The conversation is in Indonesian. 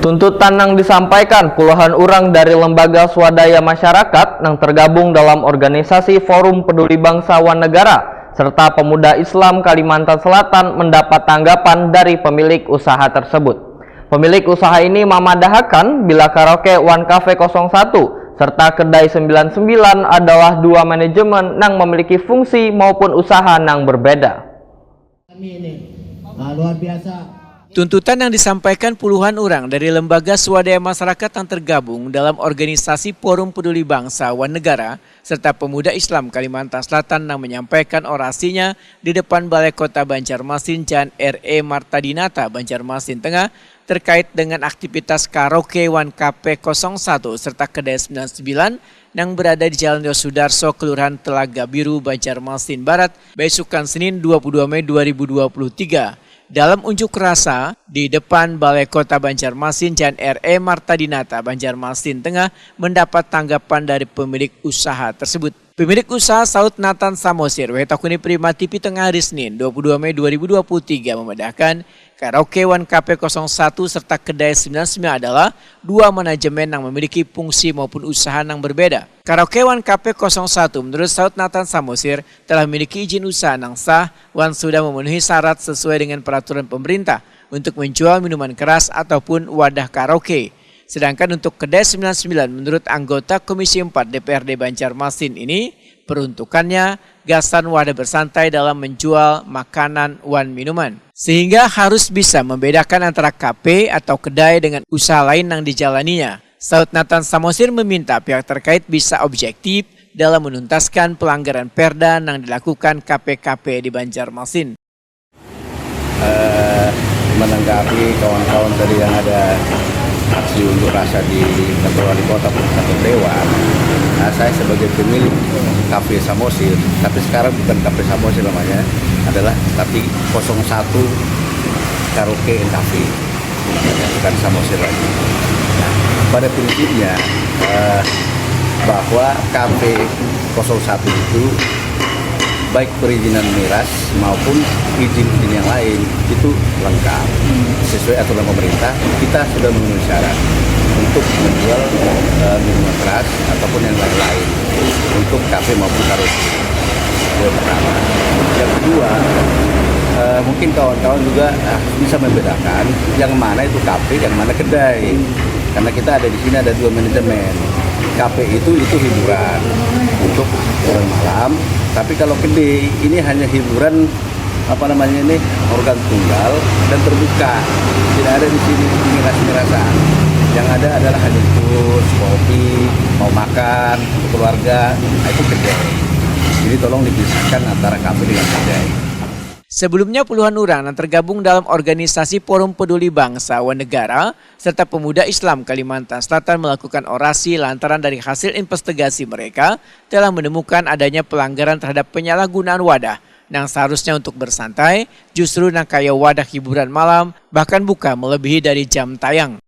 Tuntutan yang disampaikan puluhan orang dari lembaga swadaya masyarakat yang tergabung dalam organisasi Forum Peduli Bangsa Wan Negara serta Pemuda Islam Kalimantan Selatan mendapat tanggapan dari pemilik usaha tersebut. Pemilik usaha ini memadahakan bila karaoke One Cafe 01 serta kedai 99 adalah dua manajemen yang memiliki fungsi maupun usaha yang berbeda. Luar biasa. Tuntutan yang disampaikan puluhan orang dari lembaga swadaya masyarakat yang tergabung dalam organisasi Forum Peduli Bangsa Wan Negara serta Pemuda Islam Kalimantan Selatan yang menyampaikan orasinya di depan Balai Kota Banjarmasin Jalan R.E. Martadinata, Banjarmasin Tengah terkait dengan aktivitas karaoke One Cafe 01 serta kedai 99 yang berada di Jalan Yosudarso, Kelurahan Telaga Biru, Banjarmasin Barat, besokan Senin 22 Mei 2023. Dalam unjuk rasa di depan Balai Kota Banjarmasin Jalan R.E. Martadinata, Banjarmasin Tengah mendapat tanggapan dari pemilik usaha tersebut. Pemilik usaha Saud Nathan Samosir, Wetakuni Prima TV Tengah hari Senin 22 Mei 2023 memedahkan karaoke One Cafe 01 serta kedai 99 adalah dua manajemen yang memiliki fungsi maupun usaha yang berbeda. Karaoke One Cafe 01 menurut Saud Nathan Samosir telah memiliki izin usaha yang sah, Wan sudah memenuhi syarat sesuai dengan peraturan pemerintah untuk menjual minuman keras ataupun wadah karaoke. Sedangkan untuk kedai 99 menurut anggota Komisi 4 DPRD Banjarmasin ini peruntukannya gasan wadah bersantai dalam menjual makanan wan minuman. Sehingga harus bisa membedakan antara kafe atau kedai dengan usaha lain yang dijalaninya. Saud Nathan Samosir meminta pihak terkait bisa objektif dalam menuntaskan pelanggaran perda yang dilakukan KP-KP di Banjarmasin. Menanggapi kawan-kawan tadi yang ada aksi unjuk rasa di kantor wali kota kantor dewan, saya sebagai pemilik Cafe Samosir, tapi sekarang bukan Cafe Samosir namanya, adalah tapi 01 Karaoke and Cafe, bukan Samosir lagi. Nah, pada prinsipnya bahwa Cafe 01 itu baik perizinan miras maupun izin-izin yang lain itu lengkap sesuai aturan pemerintah. Kita sudah memenuhi syarat untuk menjual minuman keras ataupun yang lain-lain untuk kafe maupun karaoke. Yang pertama. Yang kedua, mungkin kawan-kawan juga bisa membedakan yang mana itu kafe, yang mana kedai. Karena kita ada di sini ada dua manajemen. Kafe itu hiburan untuk orang malam, tapi kalau kedai ini hanya hiburan organ tunggal dan terbuka. Tidak ada di sini miras-mirasan. Yang ada adalah hanya jus, kopi, mau makan untuk keluarga, itu kedai. Jadi tolong dipisahkan antara kafe dengan kedai. Sebelumnya puluhan orang yang tergabung dalam organisasi Forum Peduli Bangsa Wan Negara serta Pemuda Islam Kalimantan Selatan melakukan orasi lantaran dari hasil investigasi mereka telah menemukan adanya pelanggaran terhadap penyalahgunaan wadah yang seharusnya untuk bersantai justru yang kaya wadah hiburan malam bahkan buka melebihi dari jam tayang.